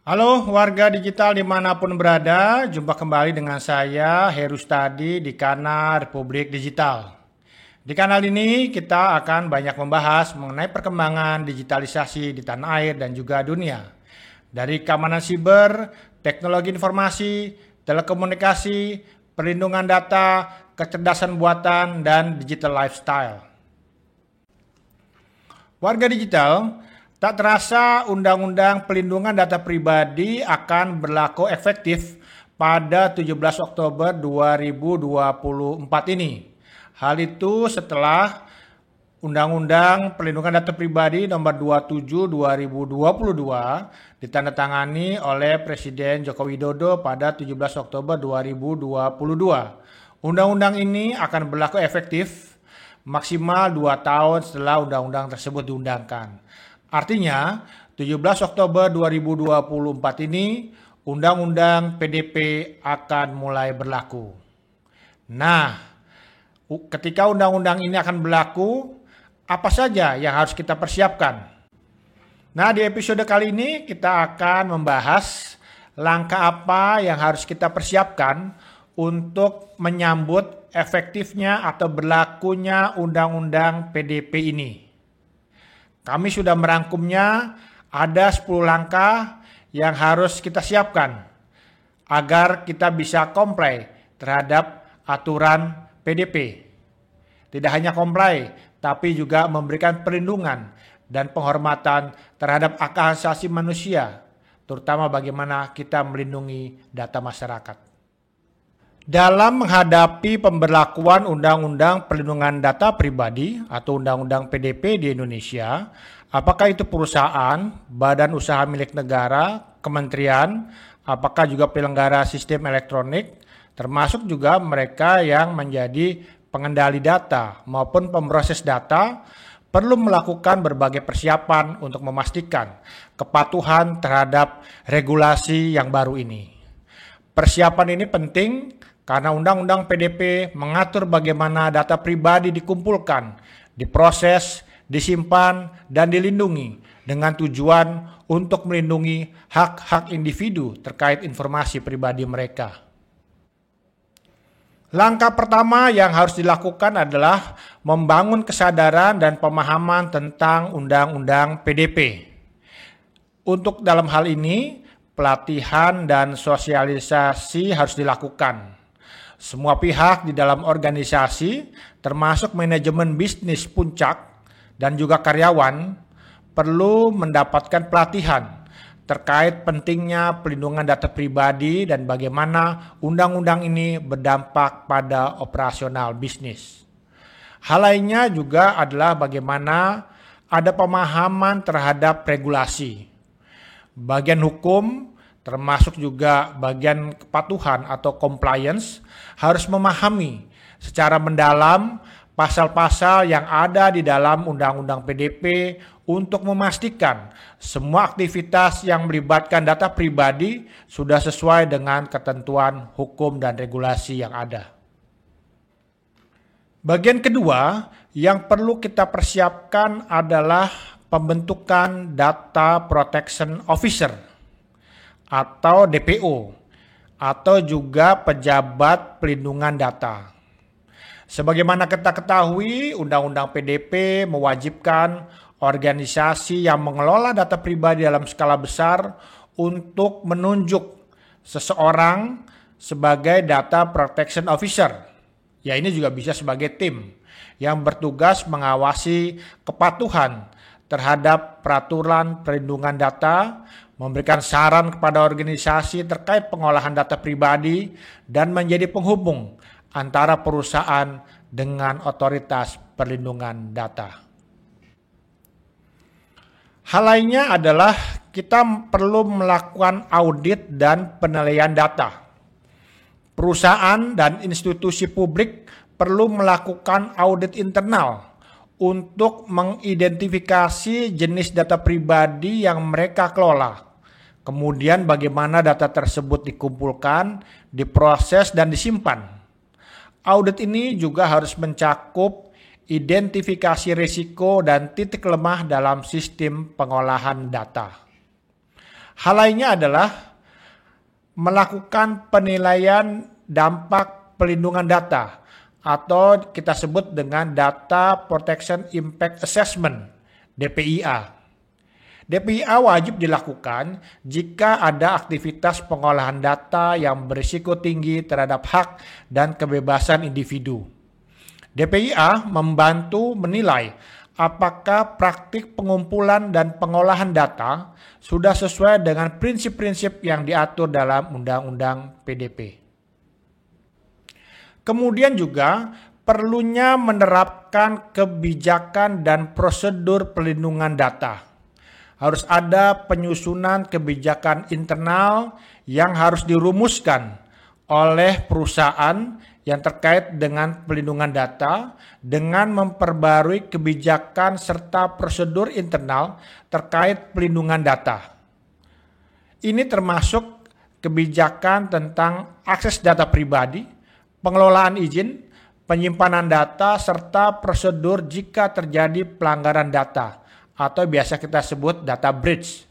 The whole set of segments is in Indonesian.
Halo warga digital dimanapun berada, jumpa kembali dengan saya Heru Stadi di kanal Republik Digital. Di kanal ini kita akan banyak membahas mengenai perkembangan digitalisasi di tanah air dan juga dunia. Dari keamanan siber, teknologi informasi, telekomunikasi, perlindungan data, kecerdasan buatan, dan digital lifestyle. Warga digital, tak terasa Undang-Undang Pelindungan Data Pribadi akan berlaku efektif pada 17 Oktober 2024 ini. Hal itu setelah Undang-Undang Pelindungan Data Pribadi Nomor 27 2022 ditandatangani oleh Presiden Joko Widodo pada 17 Oktober 2022. Undang-undang ini akan berlaku efektif maksimal 2 tahun setelah undang-undang tersebut diundangkan. Artinya, 17 Oktober 2024 ini, Undang-Undang PDP akan mulai berlaku. Nah, ketika undang-undang ini akan berlaku, apa saja yang harus kita persiapkan? Nah, di episode kali ini kita akan membahas langkah apa yang harus kita persiapkan untuk menyambut efektifnya atau berlakunya Undang-Undang PDP ini. Kami sudah merangkumnya, ada 10 langkah yang harus kita siapkan agar kita bisa comply terhadap aturan PDP. Tidak hanya comply, tapi juga memberikan perlindungan dan penghormatan terhadap hak asasi manusia, terutama bagaimana kita melindungi data masyarakat. Dalam menghadapi pemberlakuan Undang-Undang Perlindungan Data Pribadi atau Undang-Undang PDP di Indonesia, apakah itu perusahaan, badan usaha milik negara, kementerian, apakah juga penyelenggara sistem elektronik, termasuk juga mereka yang menjadi pengendali data maupun pemproses data, perlu melakukan berbagai persiapan untuk memastikan kepatuhan terhadap regulasi yang baru ini. Persiapan ini penting karena Undang-Undang PDP mengatur bagaimana data pribadi dikumpulkan, diproses, disimpan, dan dilindungi dengan tujuan untuk melindungi hak-hak individu terkait informasi pribadi mereka. Langkah pertama yang harus dilakukan adalah membangun kesadaran dan pemahaman tentang Undang-Undang PDP. Untuk dalam hal ini, pelatihan dan sosialisasi harus dilakukan. Semua pihak di dalam organisasi, termasuk manajemen bisnis puncak dan juga karyawan, perlu mendapatkan pelatihan terkait pentingnya pelindungan data pribadi dan bagaimana undang-undang ini berdampak pada operasional bisnis. Hal lainnya juga adalah bagaimana ada pemahaman terhadap regulasi. Bagian hukum, termasuk juga bagian kepatuhan atau compliance, harus memahami secara mendalam pasal-pasal yang ada di dalam Undang-Undang PDP untuk memastikan semua aktivitas yang melibatkan data pribadi sudah sesuai dengan ketentuan hukum dan regulasi yang ada. Bagian kedua yang perlu kita persiapkan adalah pembentukan Data Protection Officer atau DPO, atau juga pejabat pelindungan data. Sebagaimana kita ketahui, Undang-Undang PDP mewajibkan organisasi yang mengelola data pribadi dalam skala besar untuk menunjuk seseorang sebagai Data Protection Officer. Ya, ini juga bisa sebagai tim yang bertugas mengawasi kepatuhan terhadap peraturan perlindungan data, memberikan saran kepada organisasi terkait pengolahan data pribadi, dan menjadi penghubung antara perusahaan dengan otoritas perlindungan data. Hal lainnya adalah kita perlu melakukan audit dan penilaian data. Perusahaan dan institusi publik perlu melakukan audit internal untuk mengidentifikasi jenis data pribadi yang mereka kelola. Kemudian bagaimana data tersebut dikumpulkan, diproses, dan disimpan. Audit ini juga harus mencakup identifikasi risiko dan titik lemah dalam sistem pengolahan data. Hal lainnya adalah melakukan penilaian dampak pelindungan data atau kita sebut dengan Data Protection Impact Assessment, DPIA. DPIA wajib dilakukan jika ada aktivitas pengolahan data yang berisiko tinggi terhadap hak dan kebebasan individu. DPIA membantu menilai apakah praktik pengumpulan dan pengolahan data sudah sesuai dengan prinsip-prinsip yang diatur dalam Undang-Undang PDP. Kemudian juga perlunya menerapkan kebijakan dan prosedur pelindungan data. Harus ada penyusunan kebijakan internal yang harus dirumuskan oleh perusahaan yang terkait dengan pelindungan data dengan memperbarui kebijakan serta prosedur internal terkait pelindungan data. Ini termasuk kebijakan tentang akses data pribadi, pengelolaan izin, penyimpanan data, serta prosedur jika terjadi pelanggaran data atau biasa kita sebut data breach.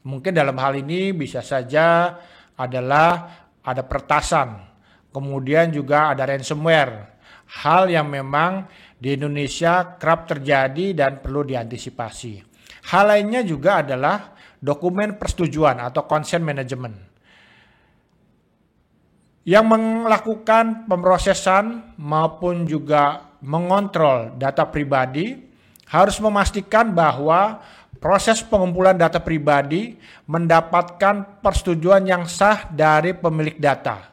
Mungkin dalam hal ini bisa saja adalah ada peretasan, kemudian juga ada ransomware. Hal yang memang di Indonesia kerap terjadi dan perlu diantisipasi. Hal lainnya juga adalah dokumen persetujuan atau consent management. Yang melakukan pemrosesan maupun juga mengontrol data pribadi harus memastikan bahwa proses pengumpulan data pribadi mendapatkan persetujuan yang sah dari pemilik data.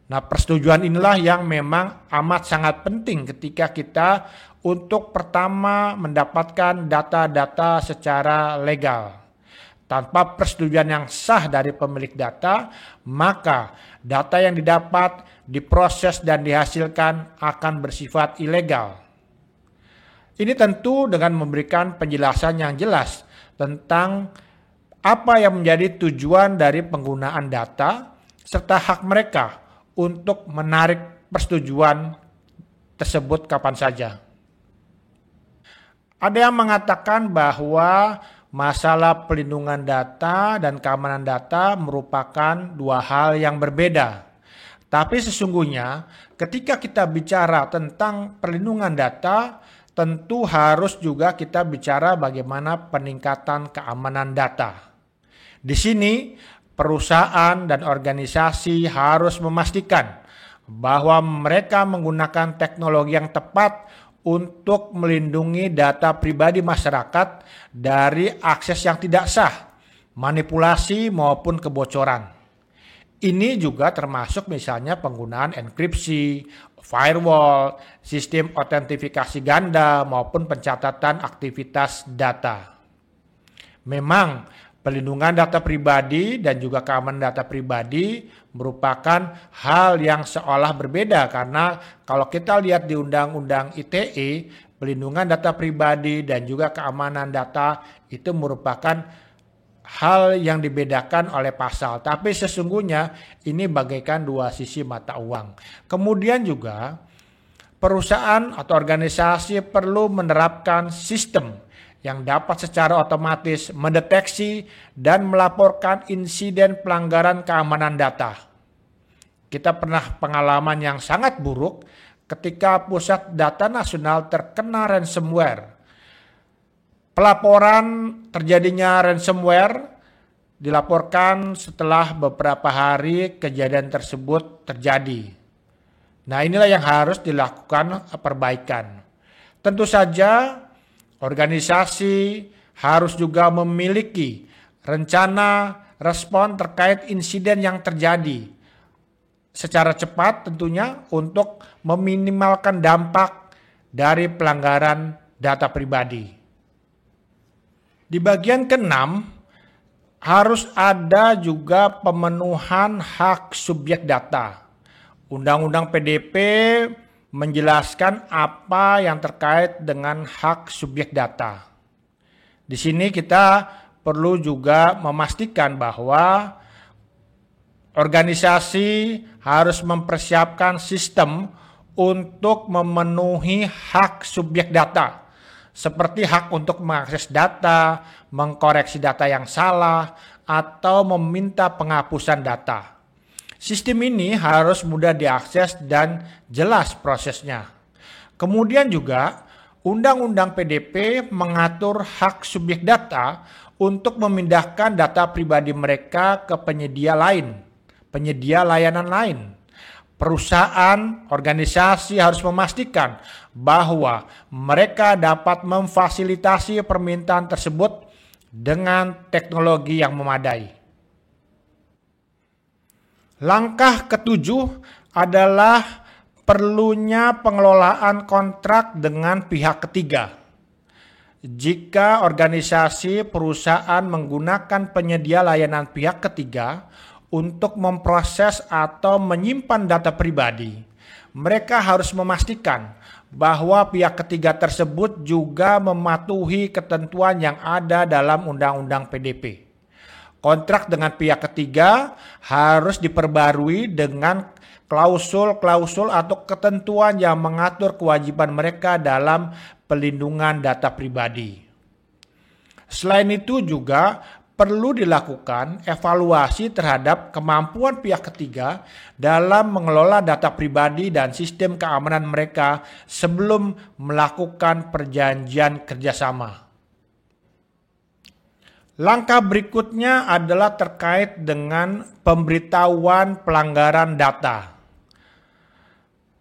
Nah, persetujuan inilah yang memang amat sangat penting ketika kita untuk pertama mendapatkan data-data secara legal. Tanpa persetujuan yang sah dari pemilik data, maka data yang didapat, diproses dan dihasilkan akan bersifat ilegal. Ini tentu dengan memberikan penjelasan yang jelas tentang apa yang menjadi tujuan dari penggunaan data serta hak mereka untuk menarik persetujuan tersebut kapan saja. Ada yang mengatakan bahwa masalah pelindungan data dan keamanan data merupakan dua hal yang berbeda. Tapi sesungguhnya ketika kita bicara tentang perlindungan data, tentu harus juga kita bicara bagaimana peningkatan keamanan data. Di sini perusahaan dan organisasi harus memastikan bahwa mereka menggunakan teknologi yang tepat untuk melindungi data pribadi masyarakat dari akses yang tidak sah, manipulasi maupun kebocoran. Ini juga termasuk misalnya penggunaan enkripsi, firewall, sistem autentifikasi ganda maupun pencatatan aktivitas data. Memang pelindungan data pribadi dan juga keamanan data pribadi merupakan hal yang seolah berbeda karena kalau kita lihat di Undang-Undang ITE, pelindungan data pribadi dan juga keamanan data itu merupakan hal yang dibedakan oleh pasal. Tapi sesungguhnya ini bagaikan dua sisi mata uang. Kemudian juga perusahaan atau organisasi perlu menerapkan sistem yang dapat secara otomatis mendeteksi dan melaporkan insiden pelanggaran keamanan data. Kita pernah pengalaman yang sangat buruk ketika Pusat Data Nasional terkena ransomware. Pelaporan terjadinya ransomware dilaporkan setelah beberapa hari kejadian tersebut terjadi. Nah, inilah yang harus dilakukan perbaikan. Tentu saja organisasi harus juga memiliki rencana respon terkait insiden yang terjadi secara cepat tentunya untuk meminimalkan dampak dari pelanggaran data pribadi. Di bagian ke-6, harus ada juga pemenuhan hak subjek data. Undang-Undang PDP menjelaskan apa yang terkait dengan hak subjek data. Di sini kita perlu juga memastikan bahwa organisasi harus mempersiapkan sistem untuk memenuhi hak subjek data, seperti hak untuk mengakses data, mengkoreksi data yang salah, atau meminta penghapusan data. Sistem ini harus mudah diakses dan jelas prosesnya. Kemudian juga, Undang-Undang PDP mengatur hak subjek data untuk memindahkan data pribadi mereka ke penyedia layanan lain. Perusahaan, organisasi harus memastikan bahwa mereka dapat memfasilitasi permintaan tersebut dengan teknologi yang memadai. Langkah ketujuh adalah perlunya pengelolaan kontrak dengan pihak ketiga. Jika organisasi perusahaan menggunakan penyedia layanan pihak ketiga untuk memproses atau menyimpan data pribadi, mereka harus memastikan bahwa pihak ketiga tersebut juga mematuhi ketentuan yang ada dalam Undang-Undang PDP. Kontrak dengan pihak ketiga harus diperbarui dengan klausul-klausul atau ketentuan yang mengatur kewajiban mereka dalam pelindungan data pribadi. Selain itu juga perlu dilakukan evaluasi terhadap kemampuan pihak ketiga dalam mengelola data pribadi dan sistem keamanan mereka sebelum melakukan perjanjian kerjasama. Langkah berikutnya adalah terkait dengan pemberitahuan pelanggaran data.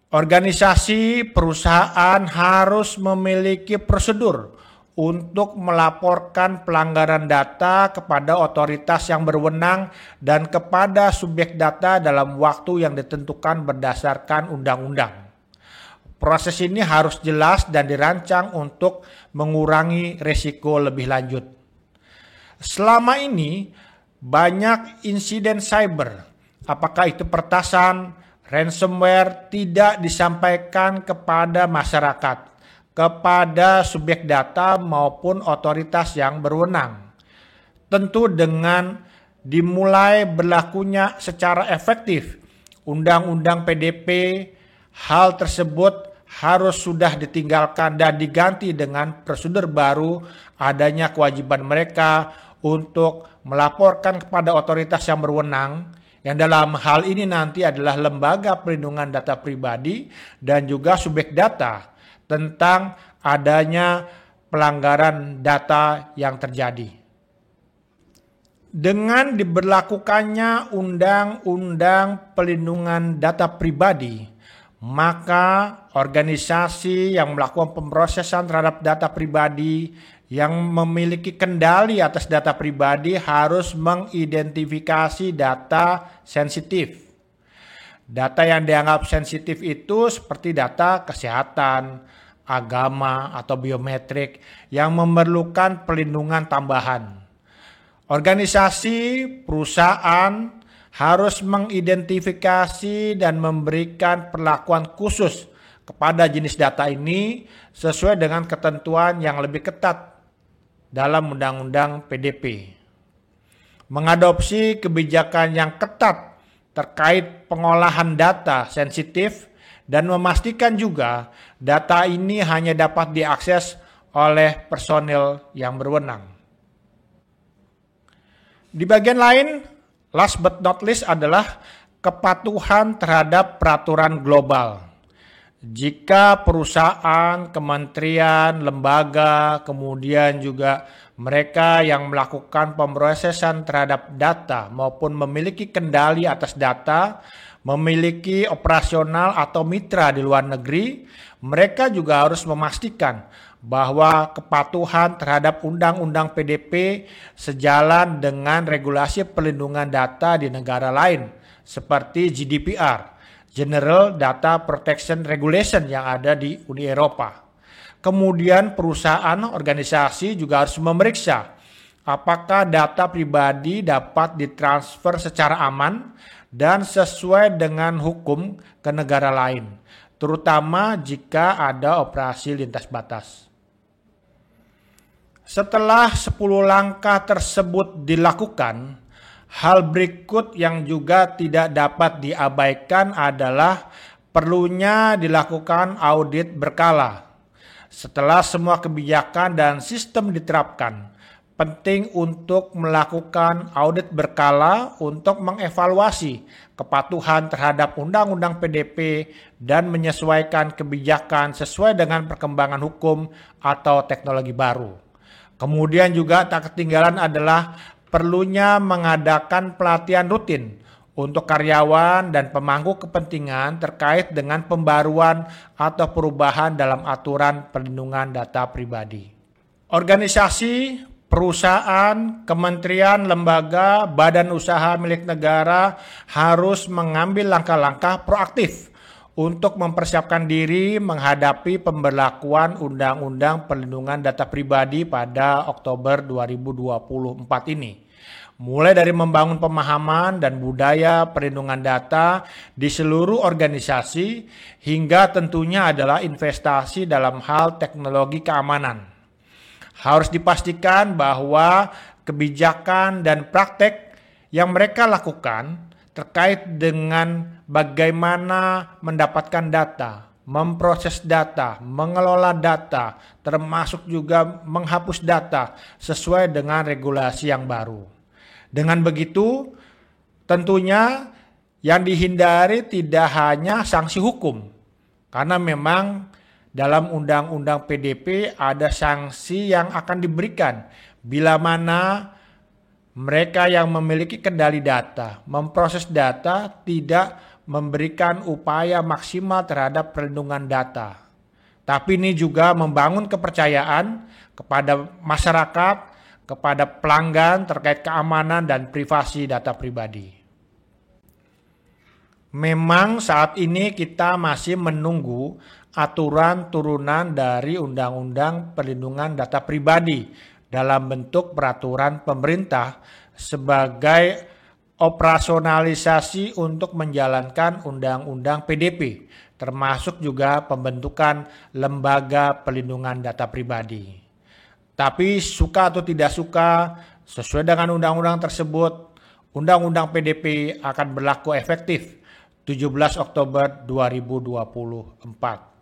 Organisasi perusahaan harus memiliki prosedur untuk melaporkan pelanggaran data kepada otoritas yang berwenang dan kepada subjek data dalam waktu yang ditentukan berdasarkan undang-undang. Proses ini harus jelas dan dirancang untuk mengurangi risiko lebih lanjut. Selama ini banyak insiden cyber, apakah itu pertasan, ransomware, tidak disampaikan kepada masyarakat, kepada subjek data maupun otoritas yang berwenang. Tentu dengan dimulai berlakunya secara efektif Undang-Undang PDP, hal tersebut harus sudah ditinggalkan dan diganti dengan prosedur baru adanya kewajiban mereka untuk melaporkan kepada otoritas yang berwenang, yang dalam hal ini nanti adalah Lembaga Perlindungan Data Pribadi dan juga subjek data, tentang adanya pelanggaran data yang terjadi. Dengan diberlakukannya Undang-Undang Perlindungan Data Pribadi, maka organisasi yang melakukan pemrosesan terhadap data pribadi yang memiliki kendali atas data pribadi harus mengidentifikasi data sensitif. Data yang dianggap sensitif itu seperti data kesehatan, agama, atau biometrik yang memerlukan perlindungan tambahan. Organisasi, perusahaan harus mengidentifikasi dan memberikan perlakuan khusus kepada jenis data ini sesuai dengan ketentuan yang lebih ketat dalam Undang-Undang PDP. Mengadopsi kebijakan yang ketat terkait pengolahan data sensitif dan memastikan juga data ini hanya dapat diakses oleh personil yang berwenang. Di bagian lain, last but not least adalah kepatuhan terhadap peraturan global. Jika perusahaan, kementerian, lembaga, kemudian juga mereka yang melakukan pemrosesan terhadap data maupun memiliki kendali atas data, memiliki operasional atau mitra di luar negeri, mereka juga harus memastikan bahwa kepatuhan terhadap Undang-Undang PDP sejalan dengan regulasi perlindungan data di negara lain seperti GDPR General Data Protection Regulation yang ada di Uni Eropa. Kemudian perusahaan organisasi juga harus memeriksa apakah data pribadi dapat ditransfer secara aman dan sesuai dengan hukum ke negara lain, terutama jika ada operasi lintas batas. Setelah 10 langkah tersebut dilakukan, hal berikut yang juga tidak dapat diabaikan adalah perlunya dilakukan audit berkala. Setelah semua kebijakan dan sistem diterapkan, penting untuk melakukan audit berkala untuk mengevaluasi kepatuhan terhadap Undang-Undang PDP dan menyesuaikan kebijakan sesuai dengan perkembangan hukum atau teknologi baru. Kemudian juga tak ketinggalan adalah perlunya mengadakan pelatihan rutin untuk karyawan dan pemangku kepentingan terkait dengan pembaruan atau perubahan dalam aturan perlindungan data pribadi. Organisasi, perusahaan, kementerian, lembaga, badan usaha milik negara harus mengambil langkah-langkah proaktif untuk mempersiapkan diri menghadapi pemberlakuan Undang-Undang Perlindungan Data Pribadi pada Oktober 2024 ini. Mulai dari membangun pemahaman dan budaya perlindungan data di seluruh organisasi hingga tentunya adalah investasi dalam hal teknologi keamanan. Harus dipastikan bahwa kebijakan dan praktek yang mereka lakukan terkait dengan bagaimana mendapatkan data, memproses data, mengelola data, termasuk juga menghapus data sesuai dengan regulasi yang baru. Dengan begitu, tentunya yang dihindari tidak hanya sanksi hukum, karena memang dalam Undang-Undang PDP ada sanksi yang akan diberikan bila mana mereka yang memiliki kendali data, memproses data tidak memberikan upaya maksimal terhadap perlindungan data. Tapi ini juga membangun kepercayaan kepada masyarakat, kepada pelanggan terkait keamanan dan privasi data pribadi. Memang saat ini kita masih menunggu aturan turunan dari Undang-Undang Perlindungan Data Pribadi dalam bentuk peraturan pemerintah sebagai operasionalisasi untuk menjalankan Undang-Undang PDP, termasuk juga pembentukan Lembaga Perlindungan Data Pribadi. Tapi suka atau tidak suka, sesuai dengan undang-undang tersebut, Undang-Undang PDP akan berlaku efektif 17 Oktober 2024.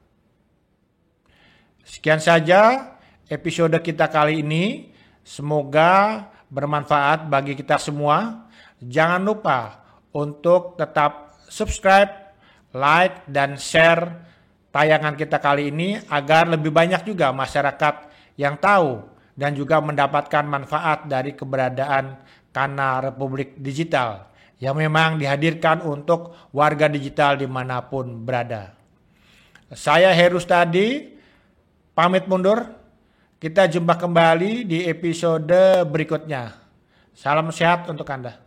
Sekian saja episode kita kali ini. Semoga bermanfaat bagi kita semua. Jangan lupa untuk tetap subscribe, like, dan share tayangan kita kali ini agar lebih banyak juga masyarakat yang tahu dan juga mendapatkan manfaat dari keberadaan Kanal Republik Digital yang memang dihadirkan untuk warga digital dimanapun berada. Saya Heru Stadi, pamit mundur. Kita jumpa kembali di episode berikutnya. Salam sehat untuk Anda.